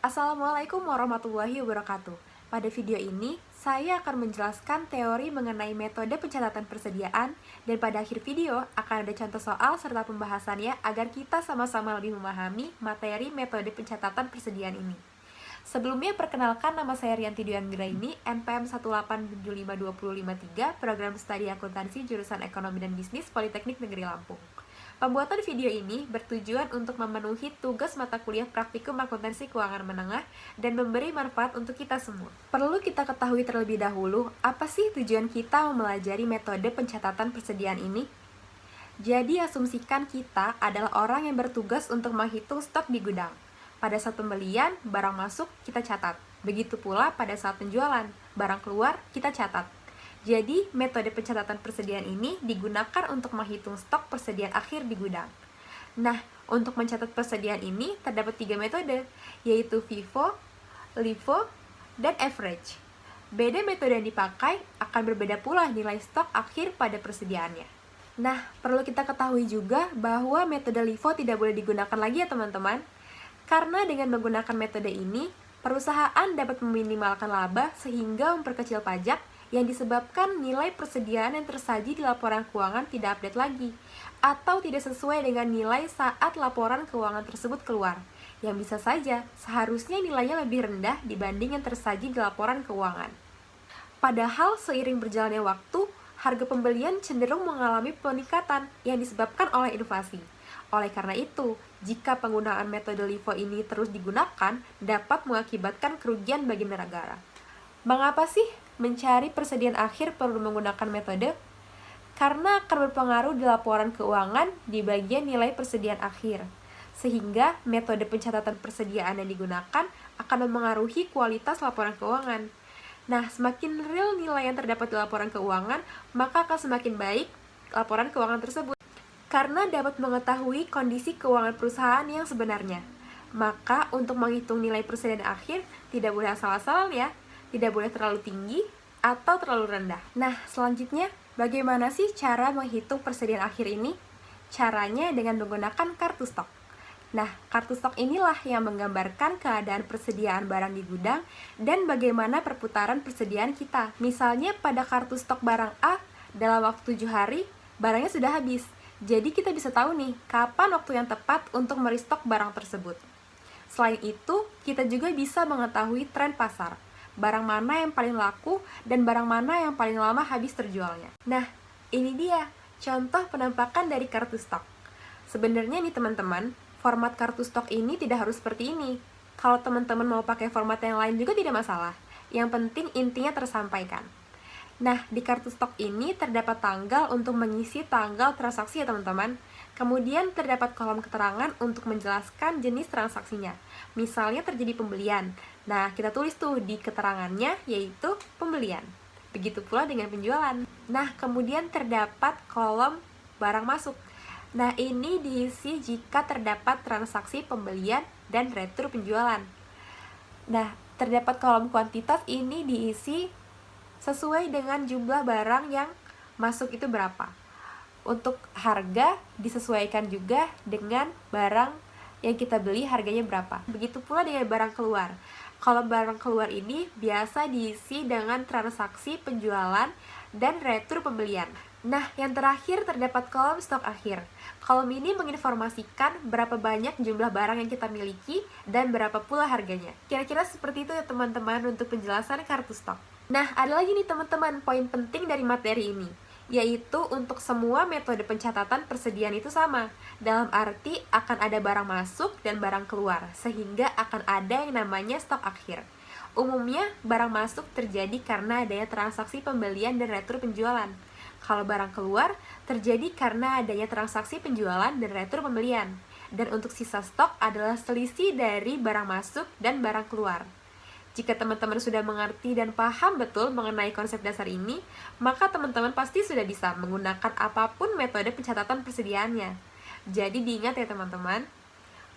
Assalamualaikum warahmatullahi wabarakatuh. Pada video ini, saya akan menjelaskan teori mengenai metode pencatatan persediaan, dan pada akhir video akan ada contoh soal serta pembahasannya agar kita sama-sama lebih memahami materi metode pencatatan persediaan ini. Sebelumnya, perkenalkan, nama saya Rianti Dwi Anggraini, NPM 1875253, Program Studi Akuntansi Jurusan Ekonomi dan Bisnis Politeknik Negeri Lampung. Pembuatan video ini bertujuan untuk memenuhi tugas mata kuliah praktikum akuntansi keuangan menengah dan memberi manfaat untuk kita semua. Perlu kita ketahui terlebih dahulu, apa sih tujuan kita mempelajari metode pencatatan persediaan ini? Jadi, asumsikan kita adalah orang yang bertugas untuk menghitung stok di gudang. Pada saat pembelian, barang masuk, kita catat. Begitu pula pada saat penjualan, barang keluar, kita catat. Jadi, metode pencatatan persediaan ini digunakan untuk menghitung stok persediaan akhir di gudang. Nah, untuk mencatat persediaan ini terdapat 3 metode, yaitu FIFO, LIFO, dan average. Beda metode yang dipakai akan berbeda pula nilai stok akhir pada persediaannya. Nah, perlu kita ketahui juga bahwa metode LIFO tidak boleh digunakan lagi ya teman-teman. Karena dengan menggunakan metode ini, perusahaan dapat meminimalkan laba sehingga memperkecil pajak yang disebabkan nilai persediaan yang tersaji di laporan keuangan tidak update lagi, atau tidak sesuai dengan nilai saat laporan keuangan tersebut keluar, yang bisa saja seharusnya nilainya lebih rendah dibanding yang tersaji di laporan keuangan. Padahal seiring berjalannya waktu, harga pembelian cenderung mengalami peningkatan yang disebabkan oleh inflasi. Oleh karena itu, jika penggunaan metode LIFO ini terus digunakan, dapat mengakibatkan kerugian bagi negara. Mengapa sih mencari persediaan akhir perlu menggunakan metode? Karena akan berpengaruh di laporan keuangan di bagian nilai persediaan akhir, sehingga metode pencatatan persediaan yang digunakan akan memengaruhi kualitas laporan keuangan. Nah, semakin real nilai yang terdapat di laporan keuangan, maka akan semakin baik laporan keuangan tersebut. Karena dapat mengetahui kondisi keuangan perusahaan yang sebenarnya. Maka untuk menghitung nilai persediaan akhir, tidak boleh asal-asalan ya. Tidak boleh terlalu tinggi atau terlalu rendah. Nah, selanjutnya, bagaimana sih cara menghitung persediaan akhir ini? Caranya dengan menggunakan kartu stok. Nah, kartu stok inilah yang menggambarkan keadaan persediaan barang di gudang dan bagaimana perputaran persediaan kita. Misalnya pada kartu stok barang A, dalam waktu 7 hari, barangnya sudah habis. Jadi kita bisa tahu nih, kapan waktu yang tepat untuk merestock barang tersebut. Selain itu, kita juga bisa mengetahui tren pasar. Barang mana yang paling laku, dan barang mana yang paling lama habis terjualnya. Nah, ini dia contoh penampakan dari kartu stok. Sebenarnya nih teman-teman, format kartu stok ini tidak harus seperti ini. Kalau teman-teman mau pakai format yang lain juga tidak masalah. Yang penting intinya tersampaikan. Nah, di kartu stok ini terdapat tanggal untuk mengisi tanggal transaksi ya teman-teman. Kemudian terdapat kolom keterangan untuk menjelaskan jenis transaksinya. Misalnya terjadi pembelian. Nah, kita tulis tuh di keterangannya yaitu pembelian. Begitu pula dengan penjualan. Nah, kemudian terdapat kolom barang masuk. Nah, ini diisi jika terdapat transaksi pembelian dan retur penjualan. Nah, terdapat kolom kuantitas, ini diisi sesuai dengan jumlah barang yang masuk itu berapa. Untuk harga disesuaikan juga dengan barang yang kita beli harganya berapa. Begitu pula dengan barang keluar. Kalau barang keluar ini biasa diisi dengan transaksi penjualan dan retur pembelian. Nah, yang terakhir terdapat kolom stok akhir. Kolom ini menginformasikan berapa banyak jumlah barang yang kita miliki dan berapa pula harganya. Kira-kira seperti itu ya teman-teman untuk penjelasan kartu stok. Nah, ada lagi nih teman-teman poin penting dari materi ini, yaitu untuk semua metode pencatatan persediaan itu sama. Dalam arti akan ada barang masuk dan barang keluar, sehingga akan ada yang namanya stok akhir. Umumnya, barang masuk terjadi karena adanya transaksi pembelian dan retur penjualan. Kalau barang keluar, terjadi karena adanya transaksi penjualan dan retur pembelian. Dan untuk sisa stok adalah selisih dari barang masuk dan barang keluar. Jika teman-teman sudah mengerti dan paham betul mengenai konsep dasar ini, maka teman-teman pasti sudah bisa menggunakan apapun metode pencatatan persediaannya. Jadi diingat ya teman-teman.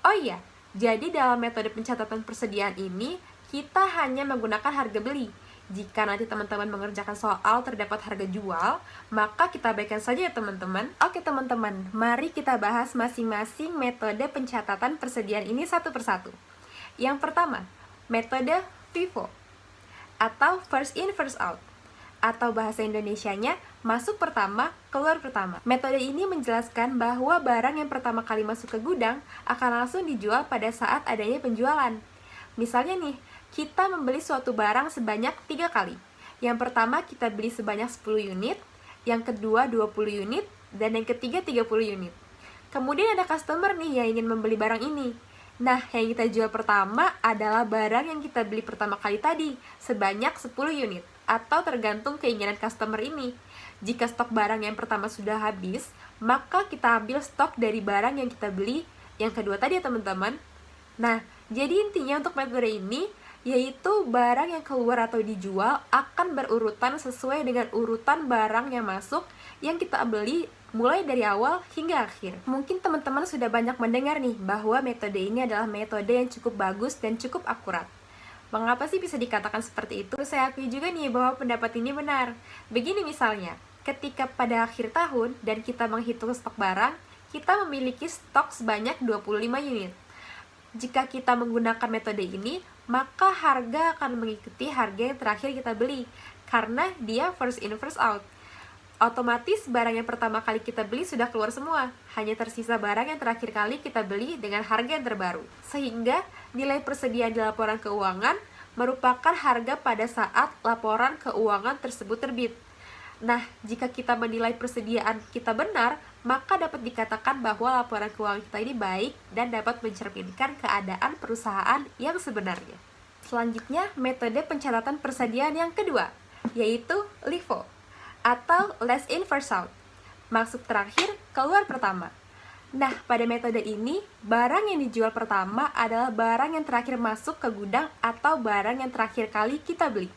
Oh iya, jadi dalam metode pencatatan persediaan ini, kita hanya menggunakan harga beli. Jika nanti teman-teman mengerjakan soal terdapat harga jual, maka kita abaikan saja ya teman-teman. Oke teman-teman, mari kita bahas masing-masing metode pencatatan persediaan ini satu persatu. Yang pertama, Metode FIFO atau first in first out, atau bahasa Indonesianya masuk pertama, keluar pertama. Metode ini menjelaskan bahwa barang yang pertama kali masuk ke gudang akan langsung dijual pada saat adanya penjualan. Misalnya nih, kita membeli suatu barang sebanyak 3 kali. Yang pertama kita beli sebanyak 10 unit, yang kedua 20 unit, dan yang ketiga 30 unit. Kemudian ada customer nih yang ingin membeli barang ini. Nah, yang kita jual pertama adalah barang yang kita beli pertama kali tadi, sebanyak 10 unit, atau tergantung keinginan customer ini. Jika stok barang yang pertama sudah habis, maka kita ambil stok dari barang yang kita beli yang kedua tadi ya teman-teman. Nah, jadi intinya untuk metode ini, yaitu barang yang keluar atau dijual akan berurutan sesuai dengan urutan barang yang masuk yang kita beli mulai dari awal hingga akhir. Mungkin teman-teman sudah banyak mendengar nih bahwa metode ini adalah metode yang cukup bagus dan cukup akurat. Mengapa sih bisa dikatakan seperti itu? Saya akui juga nih bahwa pendapat ini benar. Begini misalnya, ketika pada akhir tahun dan kita menghitung stok barang, kita memiliki stok sebanyak 25 unit. Jika kita menggunakan metode ini, maka harga akan mengikuti harga yang terakhir kita beli, karena dia first in first out. Otomatis barang yang pertama kali kita beli sudah keluar semua, hanya tersisa barang yang terakhir kali kita beli dengan harga yang terbaru. Sehingga nilai persediaan di laporan keuangan merupakan harga pada saat laporan keuangan tersebut terbit. Nah, jika kita menilai persediaan kita benar, maka dapat dikatakan bahwa laporan keuangan kita ini baik dan dapat mencerminkan keadaan perusahaan yang sebenarnya. Selanjutnya, metode pencatatan persediaan yang kedua, yaitu LIFO atau last in first out. Masuk terakhir, keluar pertama. Nah, pada metode ini, barang yang dijual pertama adalah barang yang terakhir masuk ke gudang atau barang yang terakhir kali kita beli.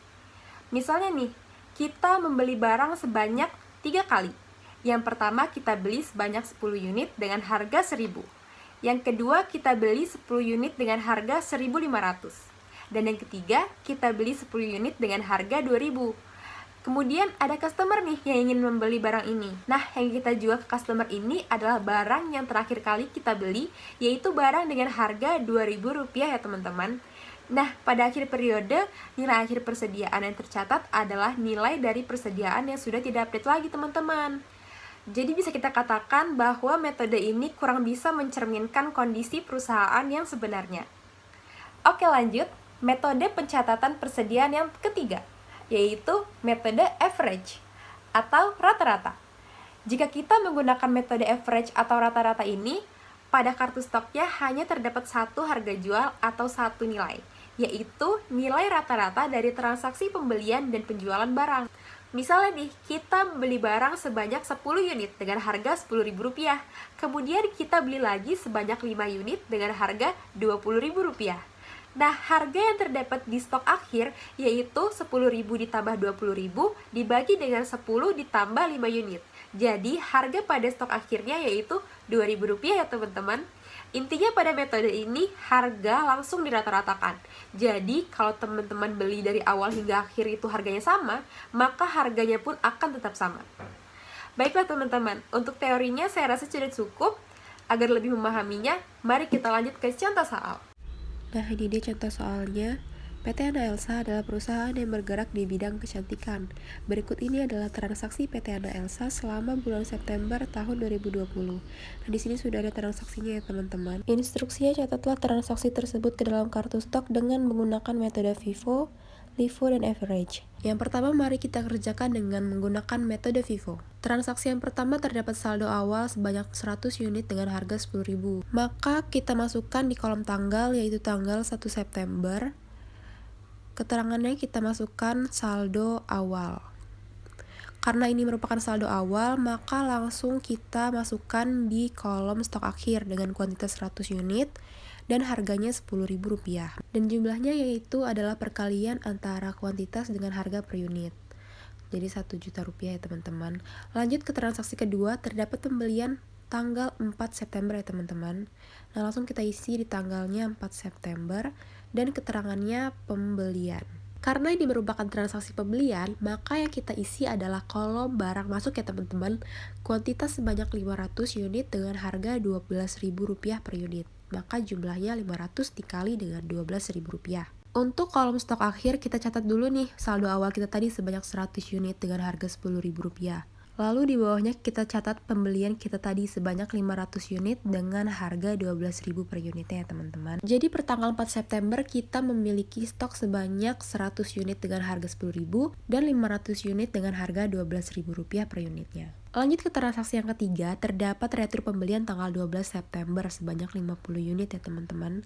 Misalnya nih, kita membeli barang sebanyak 3 kali. Yang pertama kita beli sebanyak 10 unit dengan harga 1.000. Yang kedua kita beli 10 unit dengan harga 1.500. Dan yang ketiga kita beli 10 unit dengan harga 2.000. Kemudian ada customer nih yang ingin membeli barang ini. Nah, yang kita jual ke customer ini adalah barang yang terakhir kali kita beli, yaitu barang dengan harga Rp2.000 ya teman-teman. Nah, pada akhir periode, nilai akhir persediaan yang tercatat adalah nilai dari persediaan yang sudah tidak update lagi teman-teman. Jadi bisa kita katakan bahwa metode ini kurang bisa mencerminkan kondisi perusahaan yang sebenarnya. Oke lanjut, metode pencatatan persediaan yang ketiga, yaitu metode average atau rata-rata. Jika kita menggunakan metode average atau rata-rata ini, pada kartu stoknya hanya terdapat satu harga jual atau satu nilai, yaitu nilai rata-rata dari transaksi pembelian dan penjualan barang. Misalnya nih, kita membeli barang sebanyak 10 unit dengan harga Rp10.000, kemudian kita beli lagi sebanyak 5 unit dengan harga Rp20.000. Nah, harga yang terdapat di stok akhir yaitu 10.000 ditambah 20.000 dibagi dengan 10 ditambah 5 unit. Jadi, harga pada stok akhirnya yaitu Rp2.000 ya teman-teman. Intinya pada metode ini, harga langsung dirata-ratakan. Jadi, kalau teman-teman beli dari awal hingga akhir itu harganya sama, maka harganya pun akan tetap sama. Baiklah teman-teman, untuk teorinya saya rasa sudah cukup. Agar lebih memahaminya, mari kita lanjut ke contoh soal. Nah, ini dia contoh soalnya. PT Ana Elsa adalah perusahaan yang bergerak di bidang kecantikan. Berikut ini adalah transaksi PT Ana Elsa selama bulan September tahun 2020. Nah, di sini sudah ada transaksinya ya teman-teman. Instruksinya catatlah transaksi tersebut ke dalam kartu stok dengan menggunakan metode FIFO, LIFO, dan average. Yang pertama, mari kita kerjakan dengan menggunakan metode FIFO. Transaksi yang pertama terdapat saldo awal sebanyak 100 unit dengan harga 10.000. Maka kita masukkan di kolom tanggal, yaitu tanggal 1 September. Keterangannya kita masukkan saldo awal. Karena ini merupakan saldo awal, maka langsung kita masukkan di kolom stok akhir dengan kuantitas 100 unit dan harganya Rp10.000. Dan jumlahnya yaitu adalah perkalian antara kuantitas dengan harga per unit. Jadi Rp1.000.000 ya teman-teman. Lanjut ke transaksi kedua, terdapat pembelian tanggal 4 September ya teman-teman. Nah, langsung kita isi di tanggalnya 4 September dan keterangannya pembelian. Karena ini merupakan transaksi pembelian, maka yang kita isi adalah kolom barang masuk ya teman-teman. Kuantitas sebanyak 500 unit dengan harga Rp12.000 per unit. Maka jumlahnya 500 dikali dengan Rp12.000. Untuk kolom stok akhir, kita catat dulu nih saldo awal kita tadi sebanyak 100 unit dengan harga Rp10.000. Lalu di bawahnya kita catat pembelian kita tadi sebanyak 500 unit dengan harga 12.000 per unitnya ya teman-teman. Jadi per tanggal 4 September kita memiliki stok sebanyak 100 unit dengan harga 10.000 dan 500 unit dengan harga Rp12.000 per unitnya. Lanjut ke transaksi yang ketiga, terdapat retur pembelian tanggal 12 September sebanyak 50 unit ya teman-teman.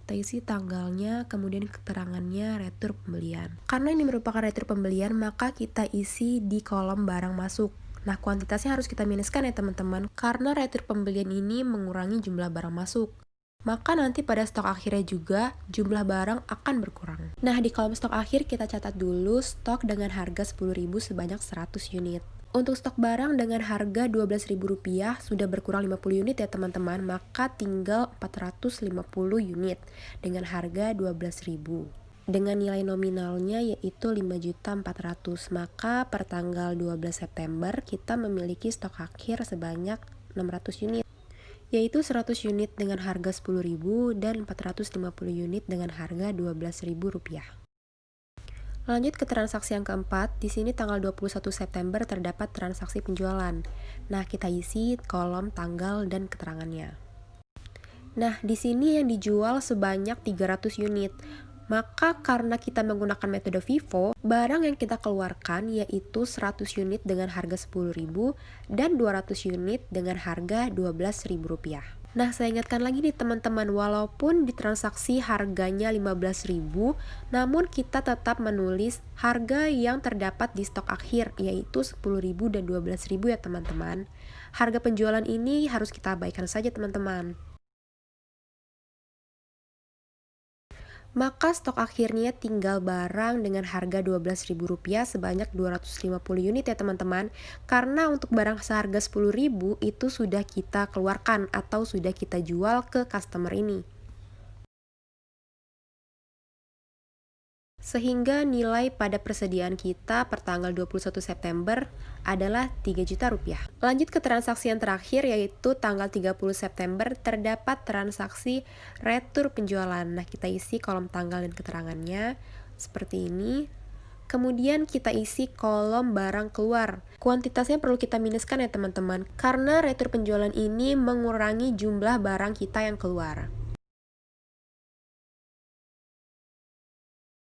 Kita isi tanggalnya, kemudian keterangannya retur pembelian. Karena ini merupakan retur pembelian, maka kita isi di kolom barang masuk. Nah, kuantitasnya harus kita minuskan ya teman-teman, karena retur pembelian ini mengurangi jumlah barang masuk. Maka nanti pada stok akhirnya juga, jumlah barang akan berkurang. Nah, di kolom stok akhir kita catat dulu stok dengan harga Rp10.000 sebanyak 100 unit. Untuk stok barang dengan harga Rp12.000 sudah berkurang 50 unit ya teman-teman, maka tinggal 450 unit dengan harga Rp12.000. Dengan nilai nominalnya yaitu 5.400.000, maka per tanggal 12 September kita memiliki stok akhir sebanyak 600 unit, yaitu 100 unit dengan harga Rp10.000 dan 450 unit dengan harga Rp12.000. Lanjut ke transaksi yang keempat, di sini tanggal 21 September terdapat transaksi penjualan. Nah, kita isi kolom tanggal dan keterangannya. Nah, di sini yang dijual sebanyak 300 unit. Maka karena kita menggunakan metode FIFO, barang yang kita keluarkan yaitu 100 unit dengan harga Rp10.000 dan 200 unit dengan harga Rp12.000. Nah, saya ingatkan lagi nih teman-teman, walaupun di transaksi harganya 15.000, namun kita tetap menulis harga yang terdapat di stok akhir, yaitu 10.000 dan 12.000 ya teman-teman. Harga penjualan ini harus kita abaikan saja teman-teman. Maka stok akhirnya tinggal barang dengan harga Rp12.000 sebanyak 250 unit ya teman-teman. Karena untuk barang seharga Rp10.000 itu sudah kita keluarkan atau sudah kita jual ke customer ini. Sehingga nilai pada persediaan kita per tanggal 21 September adalah Rp3.000.000. Lanjut ke transaksi yang terakhir yaitu tanggal 30 September terdapat transaksi retur penjualan. Nah, kita isi kolom tanggal dan keterangannya seperti ini. Kemudian kita isi kolom barang keluar. Kuantitasnya perlu kita minuskan ya teman-teman, karena retur penjualan ini mengurangi jumlah barang kita yang keluar.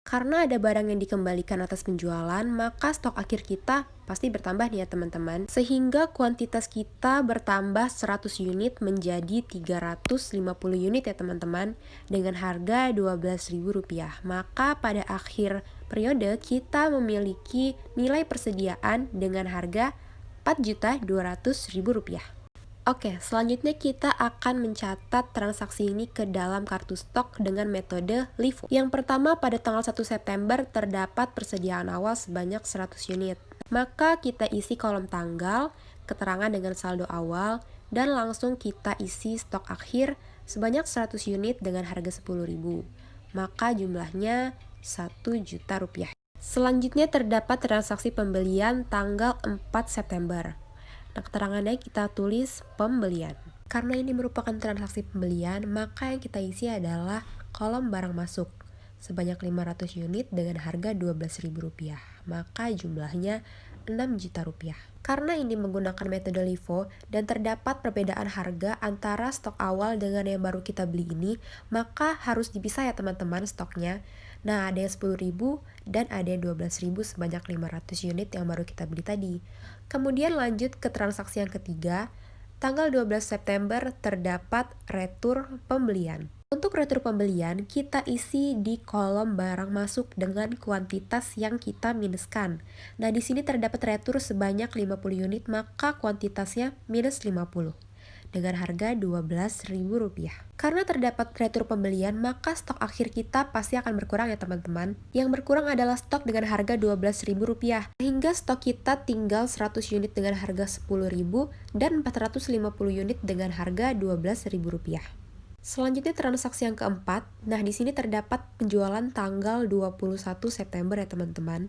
Karena ada barang yang dikembalikan atas penjualan, maka stok akhir kita pasti bertambah nih ya teman-teman. Sehingga kuantitas kita bertambah 100 unit menjadi 350 unit ya teman-teman, dengan harga Rp12.000. Maka pada akhir periode kita memiliki nilai persediaan dengan harga Rp4.200.000. Oke, selanjutnya kita akan mencatat transaksi ini ke dalam kartu stok dengan metode LIFO. Yang pertama, pada tanggal 1 September terdapat persediaan awal sebanyak 100 unit. Maka kita isi kolom tanggal, keterangan dengan saldo awal, dan langsung kita isi stok akhir sebanyak 100 unit dengan harga Rp10.000. Maka jumlahnya Rp1.000.000. Selanjutnya terdapat transaksi pembelian tanggal 4 September. Nah, keterangannya kita tulis pembelian. Karena ini merupakan transaksi pembelian, maka yang kita isi adalah kolom barang masuk sebanyak 500 unit dengan harga Rp12.000. Maka jumlahnya Rp6.000.000. Karena ini menggunakan metode LIFO dan terdapat perbedaan harga antara stok awal dengan yang baru kita beli ini, maka harus dipisah ya teman-teman stoknya. Nah, ada yang 10.000 dan ada yang 12.000 sebanyak 500 unit yang baru kita beli tadi. Kemudian lanjut ke transaksi yang ketiga, tanggal 12 September terdapat retur pembelian. Untuk retur pembelian, kita isi di kolom barang masuk dengan kuantitas yang kita minuskan. Nah, di sini terdapat retur sebanyak 50 unit, maka kuantitasnya minus 50. Dengan harga Rp12.000. Karena terdapat retur pembelian, maka stok akhir kita pasti akan berkurang ya teman-teman. Yang berkurang adalah stok dengan harga Rp12.000. Sehingga stok kita tinggal 100 unit dengan harga Rp10.000 dan 450 unit dengan harga Rp12.000. Selanjutnya transaksi yang keempat. Nah, di sini terdapat penjualan tanggal 21 September ya teman-teman.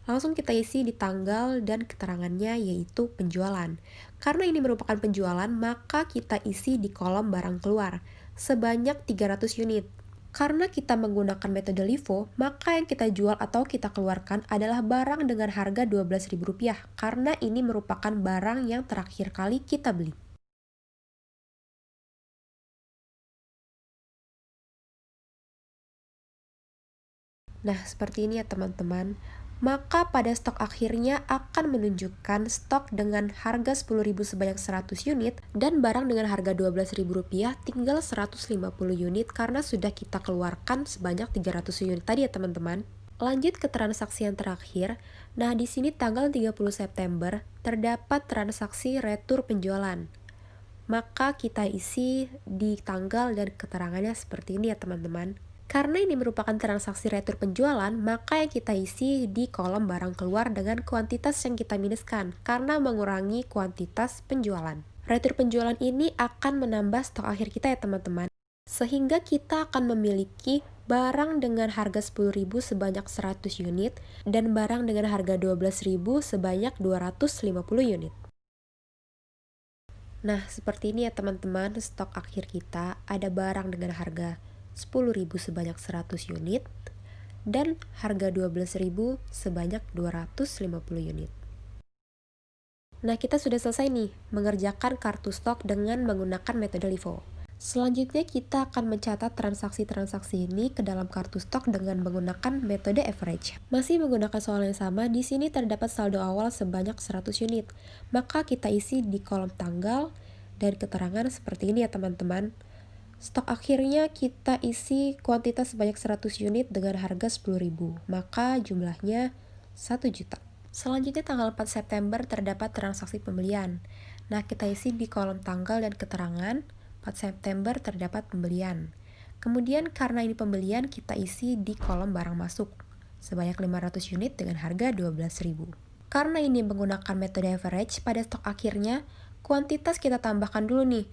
Langsung kita isi di tanggal dan keterangannya yaitu penjualan. Karena ini merupakan penjualan, maka kita isi di kolom barang keluar sebanyak 300 unit. Karena kita menggunakan metode LIFO, maka yang kita jual atau kita keluarkan adalah barang dengan harga Rp12.000 karena ini merupakan barang yang terakhir kali kita beli. Nah, seperti ini ya teman-teman. Maka pada stok akhirnya akan menunjukkan stok dengan harga 10.000 sebanyak 100 unit dan barang dengan harga Rp12.000 tinggal 150 unit karena sudah kita keluarkan sebanyak 300 unit tadi ya teman-teman. Lanjut ke transaksi yang terakhir. Nah, di sini tanggal 30 September terdapat transaksi retur penjualan. Maka kita isi di tanggal dan keterangannya seperti ini ya teman-teman. Karena ini merupakan transaksi retur penjualan, maka yang kita isi di kolom barang keluar dengan kuantitas yang kita minuskan, karena mengurangi kuantitas penjualan. Retur penjualan ini akan menambah stok akhir kita ya teman-teman, sehingga kita akan memiliki barang dengan harga 10.000 sebanyak 100 unit, dan barang dengan harga 12.000 sebanyak 250 unit. Nah, seperti ini ya teman-teman, stok akhir kita ada barang dengan harga 10.000 sebanyak 100 unit dan harga 12.000 sebanyak 250 unit. Nah, kita sudah selesai nih mengerjakan kartu stok dengan menggunakan metode LIFO. Selanjutnya kita akan mencatat transaksi-transaksi ini ke dalam kartu stok dengan menggunakan metode average. Masih menggunakan soal yang sama, di sini terdapat saldo awal sebanyak 100 unit. Maka kita isi di kolom tanggal dan keterangan seperti ini ya teman-teman. Stok akhirnya kita isi kuantitas sebanyak 100 unit dengan harga 10.000, maka jumlahnya 1 juta. Selanjutnya tanggal 4 September terdapat transaksi pembelian. Nah, kita isi di kolom tanggal dan keterangan, 4 September terdapat pembelian. Kemudian karena ini pembelian, kita isi di kolom barang masuk, sebanyak 500 unit dengan harga 12.000. Karena ini menggunakan metode average, pada stok akhirnya, kuantitas kita tambahkan dulu nih.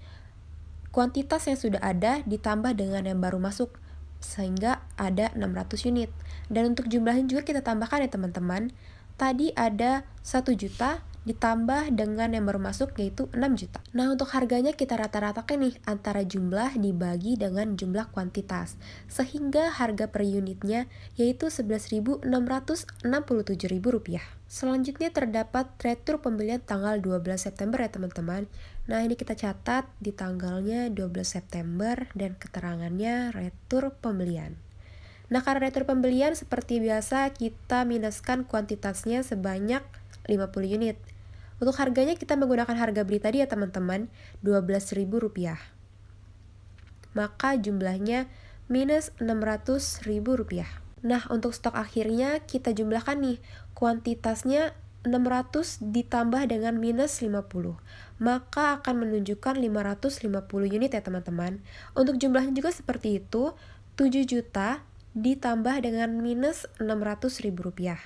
Kuantitas yang sudah ada ditambah dengan yang baru masuk, sehingga ada 600 unit. Dan untuk jumlahnya juga kita tambahkan ya teman-teman. Tadi ada 1 juta ditambah dengan yang baru masuk yaitu 6 juta. Nah, untuk harganya kita rata-ratakan nih antara jumlah dibagi dengan jumlah kuantitas. Sehingga harga per unitnya yaitu Rp11.667.000. Selanjutnya terdapat retur pembelian tanggal 12 September ya teman-teman. Nah, ini kita catat di tanggalnya 12 September dan keterangannya retur pembelian. Nah, karena retur pembelian seperti biasa kita minuskan kuantitasnya sebanyak 50 unit. Untuk harganya kita menggunakan harga beli tadi ya teman-teman, Rp12.000. Maka jumlahnya minus Rp600.000. Nah, untuk stok akhirnya kita jumlahkan nih, kuantitasnya 600 ditambah dengan minus 50. Maka akan menunjukkan 550 unit ya teman-teman. Untuk jumlahnya juga seperti itu, 7 juta ditambah dengan minus Rp600.000.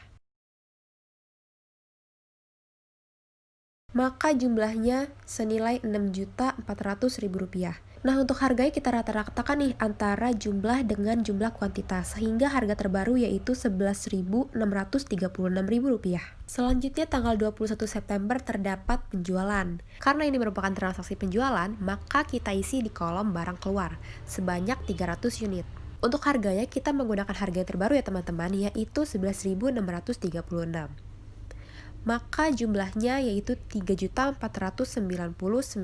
Maka jumlahnya senilai Rp6.400.000. Nah, untuk harganya kita rata-ratakan nih antara jumlah dengan jumlah kuantitas, sehingga harga terbaru yaitu Rp11.636.000. Selanjutnya tanggal 21 September terdapat penjualan. Karena ini merupakan transaksi penjualan, maka kita isi di kolom barang keluar, sebanyak 300 unit. Untuk harganya kita menggunakan harga yang terbaru ya teman-teman, yaitu Rp11.636. Maka jumlahnya yaitu Rp3.499.909.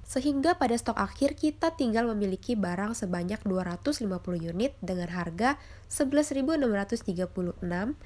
Sehingga pada stok akhir kita tinggal memiliki barang sebanyak 250 unit dengan harga Rp11.636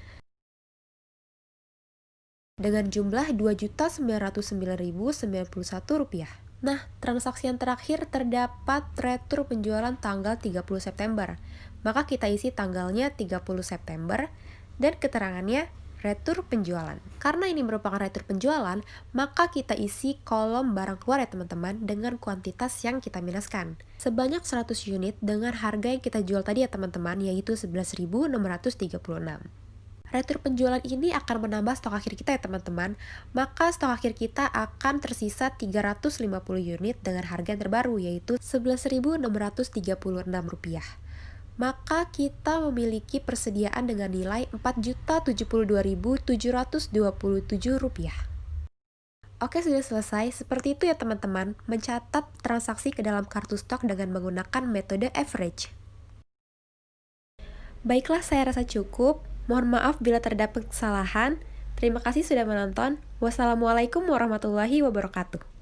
dengan jumlah Rp2.909.091. Nah, transaksi yang terakhir terdapat retur penjualan tanggal 30 September. Maka kita isi tanggalnya 30 September dan keterangannya retur penjualan. Karena ini merupakan retur penjualan, maka kita isi kolom barang keluar ya teman-teman dengan kuantitas yang kita minuskan. Sebanyak 100 unit dengan harga yang kita jual tadi ya teman-teman, yaitu Rp11.636. Retur penjualan ini akan menambah stok akhir kita ya teman-teman, maka stok akhir kita akan tersisa 350 unit dengan harga yang terbaru yaitu Rp11.636. Maka kita memiliki persediaan dengan nilai Rp4.072.727. Oke, sudah selesai. Seperti itu ya teman-teman, mencatat transaksi ke dalam kartu stok dengan menggunakan metode average. Baiklah, saya rasa cukup. Mohon maaf bila terdapat kesalahan. Terima kasih sudah menonton. Wassalamualaikum warahmatullahi wabarakatuh.